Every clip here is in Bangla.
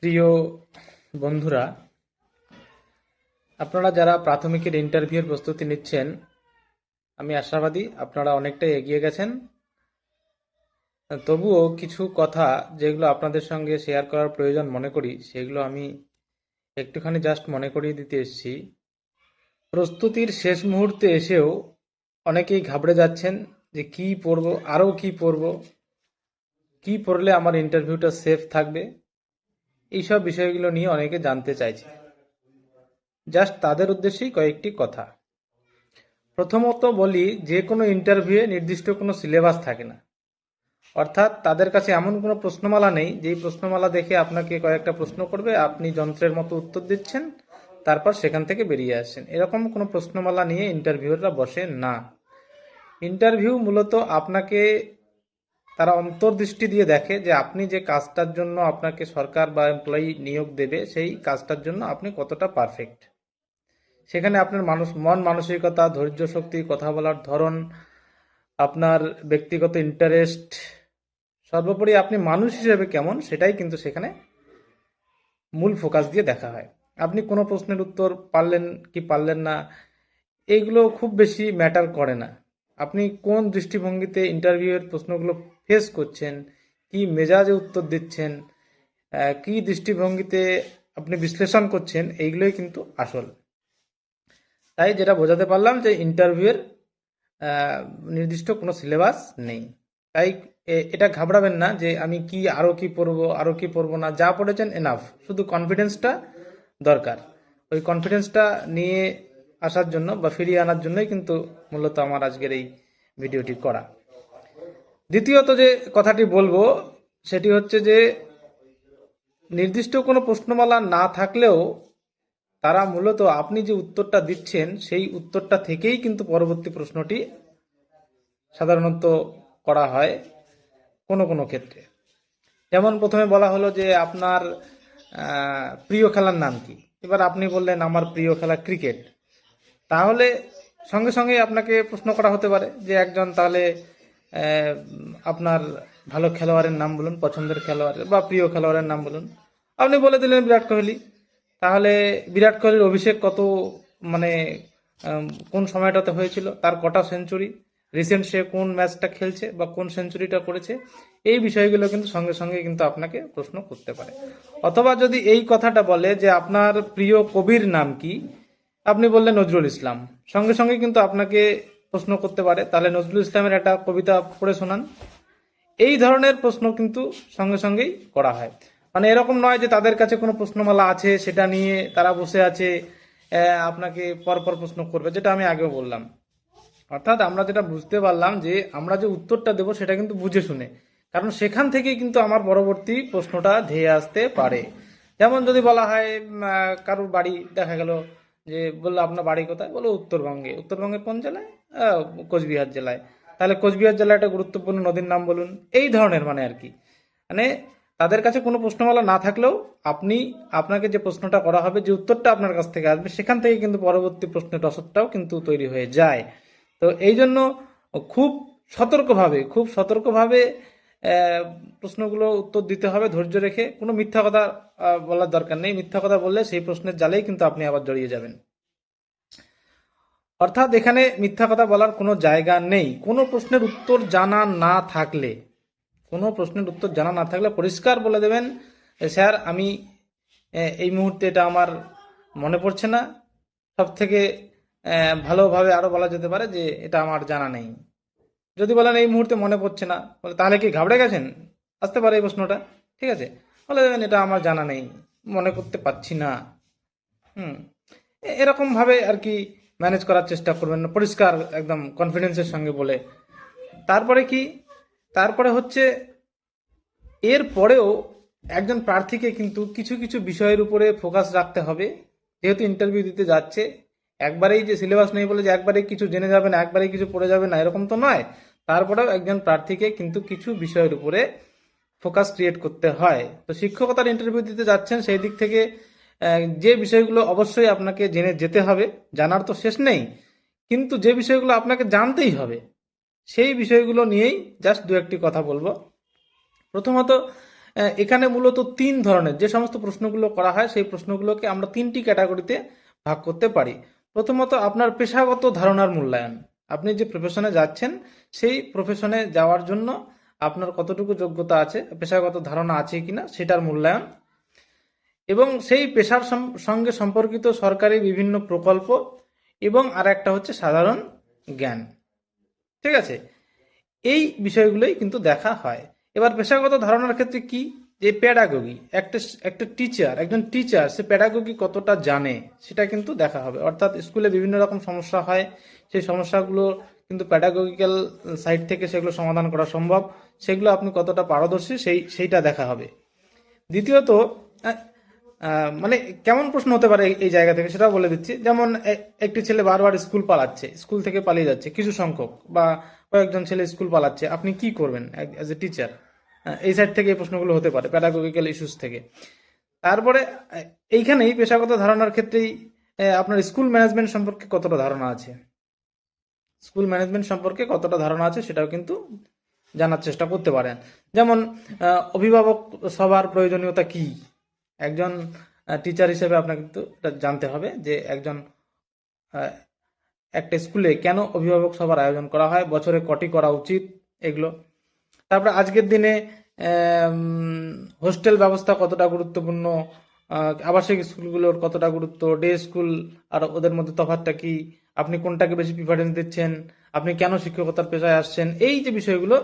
প্রিয় বন্ধুরা, আপনারা যারা প্রাথমিকের ইন্টারভিউর প্রস্তুতি নিচ্ছেন, আমি আশাবাদী আপনারা অনেকটাই এগিয়ে গেছেন। তবুও কিছু কথা যেগুলো আপনাদের সঙ্গে শেয়ার করার প্রয়োজন মনে করি, সেগুলো আমি একটুখানি জাস্ট মনে করিয়ে দিতে এসেছি। প্রস্তুতির শেষ মুহূর্তে এসেও অনেকেই ঘাবড়ে যাচ্ছেন যে কি পড়বো, আরও কি পড়বো, কি পড়লে আমার ইন্টারভিউটা সেফ থাকবে, এইসব বিষয়গুলো নিয়ে অনেকে জানতে চাইছে। জাস্ট তাদের উদ্দেশ্যেই কয়েকটি কথা। প্রথমত বলি, যে কোনো ইন্টারভিউয়ে নির্দিষ্ট কোনো সিলেবাস থাকে না। অর্থাৎ তাদের কাছে এমন কোনো প্রশ্নমালা নেই যেই প্রশ্নমালা দেখে আপনাকে কয়েকটা প্রশ্ন করবে, আপনি যন্ত্রের মতো উত্তর দিচ্ছেন, তারপর সেখান থেকে বেরিয়ে আসছেন। এরকম কোনো প্রশ্নমালা নিয়ে ইন্টারভিউরা বসে না। ইন্টারভিউ মূলত আপনাকে তারা অন্তর্দৃষ্টি দিয়ে দেখে যে আপনি যে কাজটার জন্য আপনাকে সরকার বা এমপ্লয়ি নিয়োগ দেবে, সেই কাজটার জন্য আপনি কতটা পারফেক্ট। সেখানে আপনার মন মানসিকতা, ধৈর্য শক্তি, কথা বলার ধরন, আপনার ব্যক্তিগত ইন্টারেস্ট, সর্বোপরি আপনি মানুষ হিসেবে কেমন, সেটাই কিন্তু সেখানে মূল ফোকাস দিয়ে দেখা হয়। আপনি কোনো প্রশ্নের উত্তর পারলেন কি পারলেন না, এইগুলো খুব বেশি ম্যাটার করে না। আপনি কোন দৃষ্টিভঙ্গিতে ইন্টারভিউয়ের প্রশ্নগুলো ফেস করছেন, কি মেজাজে উত্তর দিচ্ছেন, কি দৃষ্টিভঙ্গিতে আপনি বিশ্লেষণ করছেন, এইগুলোই কিন্তু আসল। তাই যেটা বোঝাতে পারলাম যে ইন্টারভিউয়ের নির্দিষ্ট কোনো সিলেবাস নেই। তাই এটা ঘাবড়াবেন না যে আমি কি আরও কি পড়বো, আরও কি পড়বো না। যা পড়েছেন এনাফ, শুধু কনফিডেন্সটা দরকার। ওই কনফিডেন্সটা নিয়ে আসার জন্য বা ফিরিয়ে আনার জন্যই কিন্তু মূলত আমার আজকের এই ভিডিওটি করা। দ্বিতীয়ত যে কথাটি বলবো সেটি হচ্ছে যে নির্দিষ্ট কোনো প্রশ্নমালা না থাকলেও তারা মূলত আপনি যে উত্তরটা দিচ্ছেন সেই উত্তরটা থেকেই কিন্তু পরবর্তী প্রশ্নটি সাধারণত করা হয় কোনো কোনো ক্ষেত্রে। যেমন প্রথমে বলা হলো যে আপনার প্রিয় খেলার নাম কি। এবার আপনি বললেন আমার প্রিয় খেলা ক্রিকেট। তাহলে সঙ্গে সঙ্গে আপনাকে প্রশ্ন করা হতে পারে যে একজন তাহলে আপনার ভালো খেলোয়াড়ের নাম বলুন, পছন্দের খেলোয়াড়ের বা প্রিয় খেলোয়াড়ের নাম বলুন। আপনি বলে দিলেন বিরাট কোহলি। তাহলে বিরাট কোহলির অভিষেক কত, মানে কোন সময়টাতে হয়েছিল, তার কটা সেঞ্চুরি, রিসেন্ট সে কোন ম্যাচটা খেলছে বা কোন সেঞ্চুরিটা করেছে, এই বিষয়গুলো কিন্তু সঙ্গে সঙ্গে কিন্তু আপনাকে প্রশ্ন করতে পারে। অথবা যদি এই কথাটা বলে যে আপনার প্রিয় কবির নাম কি, আপনি বললেন নজরুল ইসলাম, সঙ্গে সঙ্গে কিন্তু আপনাকে প্রশ্ন করতে পারে তাহলে নজরুল ইসলামের একটা কবিতা পড়ে শোনান। এই ধরনের প্রশ্ন কিন্তু সঙ্গে সঙ্গেই করা হয়। মানে এরকম নয় যে তাদের কাছে কোনো প্রশ্নমালা আছে সেটা নিয়ে তারা বসে আছে আপনাকে পরপর প্রশ্ন করবে, যেটা আমি আগেও বললাম। অর্থাৎ আমরা যেটা বুঝতে পারলাম যে আমরা যে উত্তরটা দেব সেটা কিন্তু বুঝে শুনে, কারণ সেখান থেকেই কিন্তু আমার পরবর্তী প্রশ্নটা ধেয়ে আসতে পারে। যেমন যদি বলা হয় কারোর বাড়ি, দেখা গেল যে বললো আপনার বাড়ি কোথায়, বলো উত্তরবঙ্গে। উত্তরবঙ্গের কোন জেলায়? কোচবিহার জেলায়। তাহলে কোচবিহার জেলায় একটা গুরুত্বপূর্ণ নদীর নাম বলুন। এই ধরনের মানে আর কি। মানে তাদের কাছে কোনো প্রশ্নমালা না থাকলেও আপনাকে যে প্রশ্নটা করা হবে, যে উত্তরটা আপনার কাছ থেকে আসবে, সেখান থেকে কিন্তু পরবর্তী প্রশ্নের রসদটাও কিন্তু তৈরি হয়ে যায়। তো এই জন্য খুব সতর্কভাবে প্রশ্নগুলো উত্তর দিতে হবে, ধৈর্য রেখে। কোনো মিথ্যা কথা বলার দরকার নেই। মিথ্যা কথা বললে সেই প্রশ্নের জালেই কিন্তু আপনি আবার জড়িয়ে যাবেন। অর্থাৎ এখানে মিথ্যা কথা বলার কোনো জায়গা নেই। কোনো প্রশ্নের উত্তর জানা না থাকলে পরিষ্কার বলে দেবেন, স্যার আমি এই মুহূর্তে এটা আমার মনে পড়ছে না। সব থেকে ভালোভাবে আরো বলা যেতে পারে যে এটা আমার জানা নেই। যদি বলেন এই মুহূর্তে মনে পড়ছে না, বলে তাহলে কি ঘাবড়ে গেছেন, আসতে পারে এই প্রশ্নটা, ঠিক আছে, বলে দেবেন এটা আমার জানা নেই, মনে করতে পারছি না। হুম, এরকম ভাবে আর কি ম্যানেজ করার চেষ্টা করবেন, পরিষ্কার একদম কনফিডেন্সের সঙ্গে বলে। তারপরে কি, তারপরে হচ্ছে এর পরেও একজন প্রার্থীকে কিন্তু কিছু কিছু বিষয়ের উপরে ফোকাস রাখতে হবে। যেহেতু ইন্টারভিউ দিতে যাচ্ছে, একবারেই যে সিলেবাস নেই বলে যে একবারেই কিছু জেনে যাবে না, একবারেই কিছু পড়ে যাবে না, এরকম তো নয়। তারপরেও একজন প্রার্থীকে কিন্তু কিছু বিষয়ের উপরে ফোকাস ক্রিয়েট করতে হয়। তো শিক্ষকতার ইন্টারভিউ দিতে যাচ্ছেন, সেই দিক থেকে যে বিষয়গুলো অবশ্যই আপনাকে জেনে যেতে হবে, জানার তো শেষ নেই, কিন্তু যে বিষয়গুলো আপনাকে জানতেই হবে সেই বিষয়গুলো নিয়েই জাস্ট দু একটি কথা বলবো। প্রথমত, এখানে মূলত 3 ধরনের যে সমস্ত প্রশ্নগুলো করা হয় সেই প্রশ্নগুলোকে আমরা 3টি ক্যাটাগরিতে ভাগ করতে পারি। প্রথমত আপনার পেশাগত ধারণার মূল্যায়ন। আপনি যে প্রফেশনে যাচ্ছেন সেই প্রফেশনে যাওয়ার জন্য আপনার কতটুকু যোগ্যতা আছে, পেশাগত ধারণা আছে কিনা সেটার মূল্যায়ন, এবং সেই পেশার সঙ্গে সম্পর্কিত সরকারি বিভিন্ন প্রকল্প, এবং আর একটা হচ্ছে সাধারণ জ্ঞান। ঠিক আছে, এই বিষয়গুলোই কিন্তু দেখা হয়। এবার পেশাগত ধারণার ক্ষেত্রে কি, যে প্যাডাগোগি, একটা টিচার, একজন টিচার সে প্যাডাগোগি কতটা জানে সেটা কিন্তু দেখা হবে। অর্থাৎ স্কুলে বিভিন্ন রকম সমস্যা হয়, সেই সমস্যাগুলো কিন্তু প্যাডাগোগিক্যাল সাইড থেকে সেগুলো সমাধান করা সম্ভব, সেগুলো আপনি কতটা পারদর্শী সেইটা দেখা হবে। দ্বিতীয়ত মানে কেমন প্রশ্ন হতে পারে এই জায়গা থেকে সেটাও বলে দিচ্ছি। যেমন একটি ছেলে বারবার স্কুল পালাচ্ছে, স্কুল থেকে পালিয়ে যাচ্ছে, কিছু সংখ্যক বা কয়েকজন ছেলে স্কুল পালাচ্ছে, আপনি কি করবেন অ্যাজ এ টিচার? এই সাইড থেকে এই প্রশ্নগুলো হতে পারে, প্যাডাগোগিক্যাল ইস্যুস থেকে। তারপরে এইখানেই পেশাগত ধারণার ক্ষেত্রেই আপনার স্কুল ম্যানেজমেন্ট সম্পর্কে কতটা ধারণা আছে, স্কুল ম্যানেজমেন্ট সম্পর্কে কতটা ধারণা আছে সেটাও কিন্তু জানার চেষ্টা করতে পারেন। যেমন অভিভাবক সবার প্রয়োজনীয়তা কি, একজন টিচার হিসেবে আপনাকে কিন্তু এটা জানতে হবে যে একজন একটা স্কুলে কেন অভিভাবক সভার আয়োজন করা হয়, বছরে কটি করা উচিত, এগুলো। তারপরে আজকের দিনে হোস্টেল ব্যবস্থা কতটা গুরুত্বপূর্ণ, আবাসিক স্কুলগুলোর কতটা গুরুত্ব, ডে স্কুল আর ওদের মধ্যে তফাৎটা কি, আপনি কোনটাকে বেশি প্রিফারেন্স দিচ্ছেন, আপনি কেন শিক্ষকতার পেশায় আসছেন, এই যে বিষয়গুলো,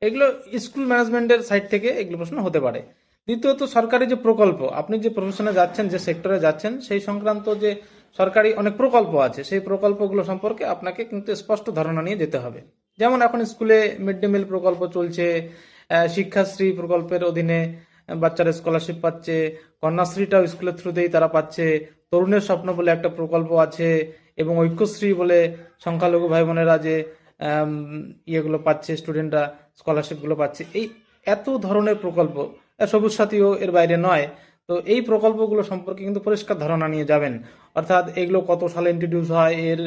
এগুলো স্কুল ম্যানেজমেন্টের সাইড থেকে এগুলো প্রশ্ন হতে পারে। দ্বিতীয়ত সরকারি যে প্রকল্প, আপনি যে প্রফেশনে যাচ্ছেন, যে সেক্টরে যাচ্ছেন, সেই সংক্রান্ত যে সরকারি অনেক প্রকল্প আছে, সেই প্রকল্পগুলো সম্পর্কে আপনাকে কিন্তু স্পষ্ট ধারণা নিয়ে যেতে হবে। যেমন এখন স্কুলে মিড ডে মিল প্রকল্প চলছে, শিক্ষাশ্রী প্রকল্পের অধীনে বাচ্চারা স্কলারশিপ পাচ্ছে, কন্যাশ্রীটাও স্কুলের থ্রুতেই তারা পাচ্ছে, তরুণের স্বপ্ন বলে একটা প্রকল্প আছে, এবং ঐক্যশ্রী বলে সংখ্যালঘু ভাই বোনেরা যে ইয়েগুলো পাচ্ছে, স্টুডেন্টরা স্কলারশিপগুলো পাচ্ছে। এই এত ধরনের প্রকল্প, সবুজ সাথীও এর বাইরে নয়। তো এই প্রকল্পগুলো সম্পর্কে কিন্তু পরিষ্কার ধারণা নিয়ে যাবেন। অর্থাৎ এগুলো কত সালে ইন্ট্রোডিউস হয়, এর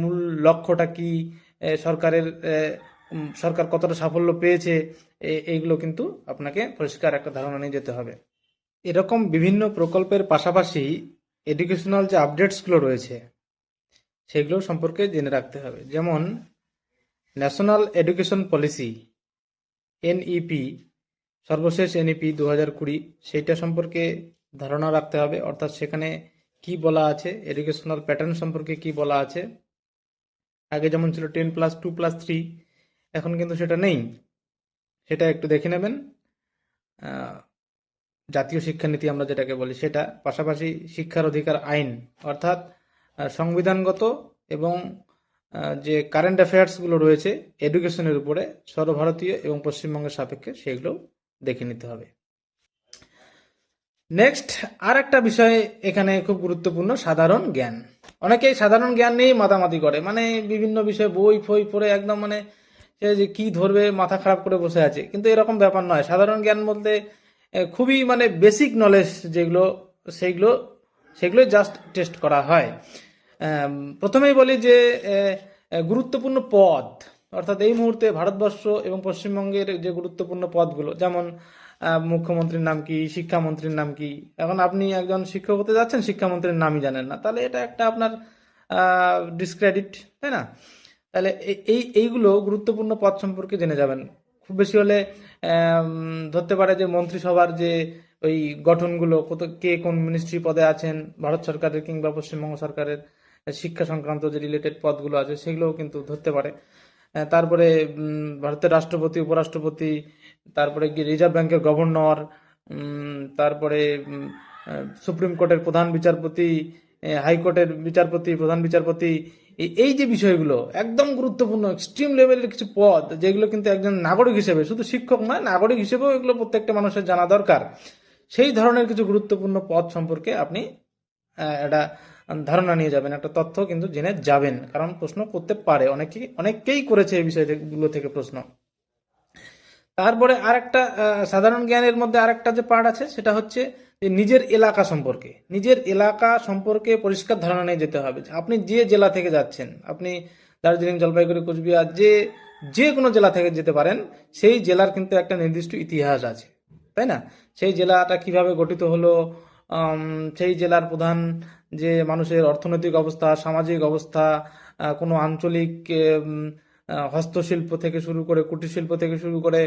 মূল লক্ষ্যটা কি, সরকারের সরকার কতটা সাফল্য পেয়েছে, এইগুলো কিন্তু আপনাকে পরিষ্কার একটা ধারণা নিয়ে যেতে হবে। এরকম বিভিন্ন প্রকল্পের পাশাপাশি এডুকেশনাল যে আপডেটসগুলো রয়েছে সেগুলো সম্পর্কে জেনে রাখতে হবে। যেমন ন্যাশনাল এডুকেশন পলিসি, এনইপি, সর্বশেষ এনইপি 2020, সেইটা সম্পর্কে ধারণা রাখতে হবে। অর্থাৎ সেখানে কি বলা আছে, এডুকেশনাল প্যাটার্ন সম্পর্কে কি বলা আছে। আগে যেমন ছিল 10+2+3, এখন কিন্তু সেটা নেই, সেটা একটু দেখে নেবেন। জাতীয় শিক্ষানীতি আমরা যেটাকে বলি সেটা, পাশাপাশি শিক্ষার অধিকার আইন, অর্থাৎ সংবিধানগত এবং যে কারেন্ট অ্যাফেয়ার্সগুলো রয়েছে এডুকেশনের উপরে সর্বভারতীয় এবং পশ্চিমবঙ্গের সাপেক্ষে, সেগুলো দেখে নিতে হবে। নেক্সট আর একটা বিষয় এখানে খুব গুরুত্বপূর্ণ, সাধারণ জ্ঞান। অনেকেই সাধারণ জ্ঞান নিয়েই মাতামাতি করে, মানে বিভিন্ন বিষয়ে বই ফই পড়ে একদম মানে সে যে কি ধরবে মাথা খারাপ করে বসে আছে, কিন্তু এরকম ব্যাপার নয়। সাধারণ জ্ঞান বলতে খুবই মানে বেসিক নলেজ যেগুলো, সেগুলো জাস্ট টেস্ট করা হয়। প্রথমেই বলি যে গুরুত্বপূর্ণ পদ, অর্থাৎ এই মুহূর্তে ভারতবর্ষ এবং পশ্চিমবঙ্গের যে গুরুত্বপূর্ণ পদগুলো, যেমন মুখ্যমন্ত্রীর নাম কি, শিক্ষামন্ত্রীর নাম কি। এখন আপনি একজন শিক্ষক হতে যাচ্ছেন, শিক্ষামন্ত্রীর নামই জানেন না, তাহলে এটা একটা আপনার ডিসক্রেডিট, তাই না? তাহলে এইগুলো গুরুত্বপূর্ণ পদ সম্পর্কে জেনে যাবেন। খুব বেশি হলে ধরতে পারে যে মন্ত্রিসভার যে ওই গঠনগুলো, কে কোন মিনিস্ট্রি পদে আছেন, ভারত সরকারের কিংবা পশ্চিমবঙ্গ সরকারের শিক্ষা সংক্রান্ত যে রিলেটেড পদগুলো আছে সেগুলোও কিন্তু ধরতে পারে। তারপরে ভারতের রাষ্ট্রপতি, উপরাষ্ট্রপতি, তারপরে রিজার্ভ ব্যাংকের গভর্নর, তারপরে সুপ্রিম কোর্টের প্রধান বিচারপতি, হাইকোর্টের বিচারপতি, প্রধান বিচারপতি, এই যে বিষয়গুলো একদম গুরুত্বপূর্ণ এক্সট্রিম লেভেলের কিছু পদ, যেগুলো কিন্তু একজন নাগরিক হিসেবে, শুধু শিক্ষক নয়, নাগরিক হিসেবেও এগুলো প্রত্যেকটা মানুষের জানা দরকার। সেই ধরনের কিছু গুরুত্বপূর্ণ পদ সম্পর্কে আপনি একটা ধারণা নিয়ে যাবেন, একটা তথ্য কিন্তু জেনে যাবেন, কারণ প্রশ্ন করতে পারে, অনেকেই করেছে এই বিষয়গুলো থেকে প্রশ্ন। তারপরে আরেকটা সাধারণ জ্ঞানের মধ্যে আরেকটা যে পার্ট আছে, সেটা হচ্ছে যে নিজের এলাকা সম্পর্কে পরিষ্কার ধারণা নিয়ে যেতে হবে। আপনি যে জেলা থেকে যাচ্ছেন, আপনি দার্জিলিং, জলপাইগুড়ি, কোচবিহার, যে কোনো জেলা থেকে যেতে পারেন, সেই জেলার কিন্তু একটা নির্দিষ্ট ইতিহাস আছে, তাই না? সেই জেলাটা কিভাবে গঠিত হলো, সেই জেলার প্রধান যে মানুষের অর্থনৈতিক অবস্থা, সামাজিক অবস্থা, কোনো আঞ্চলিক হস্তশিল্প থেকে শুরু করে, কুটির শিল্প থেকে শুরু করে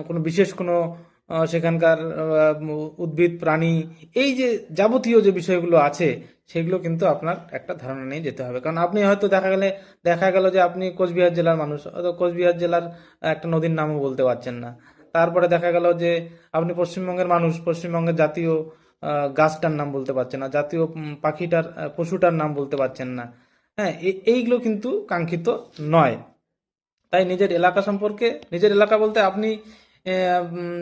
কোনো বিশেষ কোনো সেখানকার উদ্ভিদ প্রাণী, এই যে যাবতীয় যে বিষয়গুলো আছে সেগুলো কিন্তু আপনার একটা ধারণা নিয়ে যেতে হবে। কারণ আপনি হয়তো দেখা গেল যে আপনি কোচবিহার জেলার মানুষ, হয়তো কোচবিহার জেলার একটা নদীর নামও বলতে পারছেন না। তারপরে দেখা গেল যে আপনি পশ্চিমবঙ্গের মানুষ, পশ্চিমবঙ্গের জাতীয় গাছটার নাম বলতে পারছেন না, জাতীয় পাখিটার পশুটার নাম বলতে পারছেন না। হ্যাঁ, এইগুলো কিন্তু কাঙ্ক্ষিত নয়। তাই নিজের এলাকা সম্পর্কে, নিজের এলাকা বলতে আপনি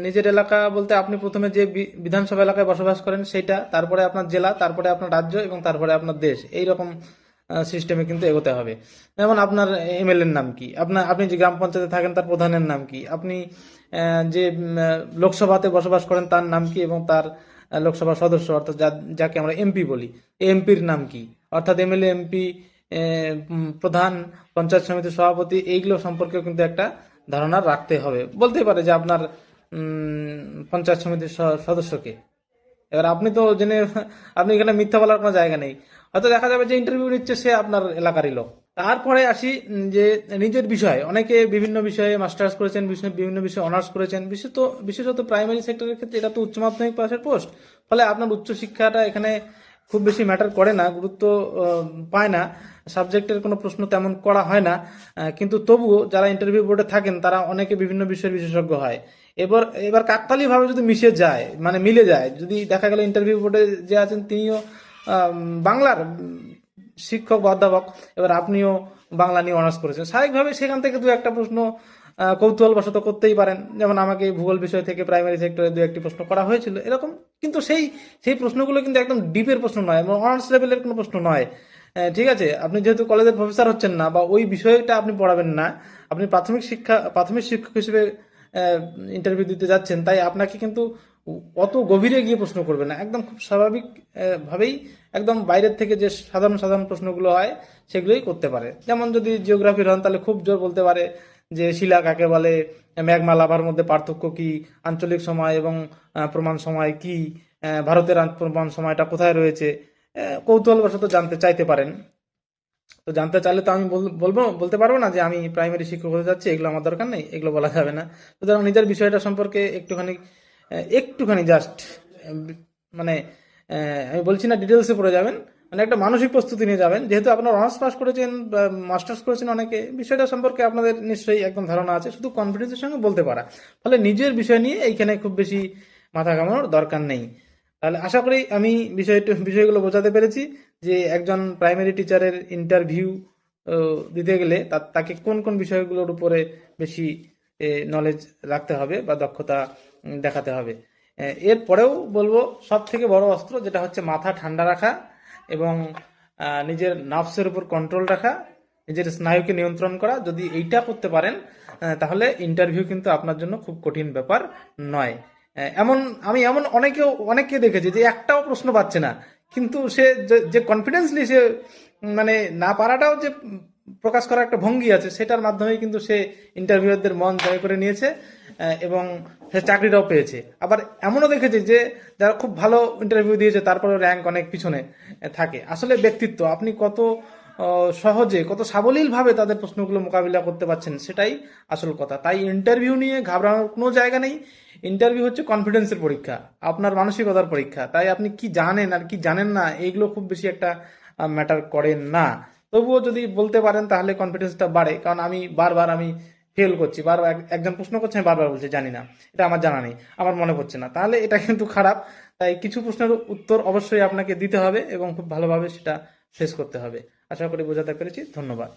নিজের এলাকা বলতে আপনি প্রথমে যে বিধানসভা এলাকায় বসবাস করেন সেটা, তারপরে আপনার জেলা, তারপরে আপনার রাজ্য এবং তারপরে আপনার দেশ, এই রকম সিস্টেমে কিন্তু এগোতে হবে। যেমন আপনার এমএলএর নাম কি, আপনি যে গ্রাম পঞ্চায়েতে থাকেন তার প্রধানের নাম কি, আপনি যে লোকসভাতে বসবাস করেন তার নাম কি, এবং তার লোকসভা সদস্য অর্থাৎ যাকে আমরা এমপি বলি, এমপির নাম কি, অর্থাৎ এমএলএ, এমপি, প্রধান, পঞ্চায়েত সমিতির সভাপতি, এইগুলো সম্পর্কেও কিন্তু একটা ধারণা রাখতে হবে। বলতেই পারে যে আপনার পঞ্চায়েত সমিতির সদস্যকে। এবার আপনি তো জেনে আপনি এখানে মিথ্যা বলার কোনো জায়গা নেই। হয়তো দেখা যাবে যে ইন্টারভিউ নিচ্ছে সে আপনার এলাকারই লোক। তারপরে আসি যে নিজের বিষয়, অনেকে বিভিন্ন বিষয়ে মাস্টার্স করেছেন, বিভিন্ন বিষয়ে অনার্স করেছেন, বিশেষত প্রাইমারি সেক্টরের ক্ষেত্রে এটা তো উচ্চ মাধ্যমিক পাশের পোস্ট, ফলে আপনার উচ্চশিক্ষাটা এখানে খুব বেশি ম্যাটার করে না, গুরুত্ব পায় না, সাবজেক্টের কোনো প্রশ্ন তেমন করা হয় না। কিন্তু তবুও যারা ইন্টারভিউ বোর্ডে থাকেন তারা অনেকে বিভিন্ন বিষয়ের বিশেষজ্ঞ হয়। এবার কাকতালি ভাবে যদি মিশে যায়, মানে মিলে যায়, যদি দেখা গেল ইন্টারভিউ বোর্ডে যে আছেন তিনিও বাংলার শিক্ষক বা অধ্যাপক, এবার আপনিও বাংলা নিয়ে অনার্স করেছেন, স্বাভাবিকভাবে সেখান থেকে দু একটা প্রশ্ন কৌতূহল বশত করতেই পারেন। যেমন আমাকে ভূগোল বিষয় থেকে প্রাইমারি সেক্টরে দু একটি প্রশ্ন করা হয়েছিল এরকম। কিন্তু সেই প্রশ্নগুলো কিন্তু একদম ডিপের প্রশ্ন নয়, এবং অনার্স লেভেলের কোনো প্রশ্ন নয়। ঠিক আছে, আপনি যেহেতু কলেজের প্রফেসর হচ্ছেন না বা ওই বিষয়টা আপনি পড়াবেন না, আপনি প্রাথমিক শিক্ষক হিসেবে ইন্টারভিউ দিতে যাচ্ছেন, তাই আপনাকে কিন্তু অত গভীরে গিয়ে প্রশ্ন করবে না, একদম খুব স্বাভাবিক ভাবেই একদম বাইরের থেকে যে সাধারণ সাধারণ প্রশ্নগুলো হয় সেগুলোই করতে পারে। যেমন যদি জিওগ্রাফির হন তাহলে খুব জোর বলতে পারে যে শিলা কাকে বলে, মেঘমা লাভার মধ্যে পার্থক্য কি, আঞ্চলিক সময় এবং প্রমাণ সময় কি, ভারতের প্রমাণ সময়টা কোথায় রয়েছে, কৌতূহলবশত জানতে চাইতে পারেন। তো জানতে চাইলে তো আমি বলতে পারবো না যে আমি প্রাইমারি শিক্ষক হতে যাচ্ছি, এগুলো আমার দরকার নেই, এগুলো বলা যাবে না। সুতরাং নিজের বিষয়টা সম্পর্কে একটুখানি জাস্ট মানে আমি বলছি না ডিটেলসে পড়ে যাবেন, মানে একটা মানসিক প্রস্তুতি নিয়ে যাবেন। যেহেতু আপনার অনার্স পাস করেছেন বা মাস্টার্স করেছেন, অনেকে বিষয়টা সম্পর্কে আপনাদের নিশ্চয়ই একদম ধারণা আছে, শুধু কনফিডেন্সের সঙ্গে বলতে পারা। ফলে নিজের বিষয় নিয়ে এইখানে খুব বেশি মাথা ঘামানোর দরকার নেই। তাহলে আশা করি আমি বিষয়গুলো বোঝাতে পেরেছি যে একজন প্রাইমারি টিচারের ইন্টারভিউ দিতে গেলে তাকে কোন কোন বিষয়গুলোর উপরে বেশি নলেজ রাখতে হবে বা দক্ষতা দেখাতে হবে। এরপরেও বলবো সব থেকে বড় অস্ত্র যেটা হচ্ছে মাথা ঠান্ডা রাখা এবং নিজের নার্ভসের উপর কন্ট্রোল রাখা, নিজের স্নায়ুকে নিয়ন্ত্রণ করা। যদি এইটা করতে পারেন তাহলে ইন্টারভিউ কিন্তু আপনার জন্য খুব কঠিন ব্যাপার নয়। আমি এমন অনেককে দেখেছি যে একটাও প্রশ্ন পাচ্ছে না, কিন্তু সে যে কনফিডেন্সলি সে মানে না পারাটাও যে প্রকাশ করার একটা ভঙ্গি আছে, সেটার মাধ্যমে কিন্তু সে ইন্টারভিউয়ারদের মন জয় করে নিয়েছে এবং সে চাকরিটাও পেয়েছে। আবার এমনও দেখেছি যে যারা খুব ভালো ইন্টারভিউ দিয়েছে তারপরে র্যাঙ্ক অনেক পিছনে থাকে। আসলে ব্যক্তিত্ব, আপনি কত সহজে, কত সাবলীলভাবে তাদের প্রশ্নগুলো মোকাবিলা করতে পারছেন, সেটাই আসল কথা। তাই ইন্টারভিউ নিয়ে ঘাবড়ানোর কোনো জায়গা নেই। ইন্টারভিউ হচ্ছে কনফিডেন্সের পরীক্ষা, আপনার মানসিকতার পরীক্ষা। তাই আপনি কি জানেন আর কি জানেন না এইগুলো খুব বেশি একটা ম্যাটার করে না। তবুও যদি বলতে পারেন তাহলে কনফিডেন্সটা বাড়ে। কারণ আমি বারবার ফেল করছি, বারবার একজন প্রশ্ন করছে আমি বারবার বলছি জানি না, এটা আমার জানা নেই, আমার মনে পড়ছে না, তাহলে এটা কিন্তু খারাপ। তাই কিছু প্রশ্নের উত্তর অবশ্যই আপনাকে দিতে হবে এবং খুব ভালোভাবে সেটা ফেস করতে হবে। আশা করি বোঝাতে পেরেছি। ধন্যবাদ।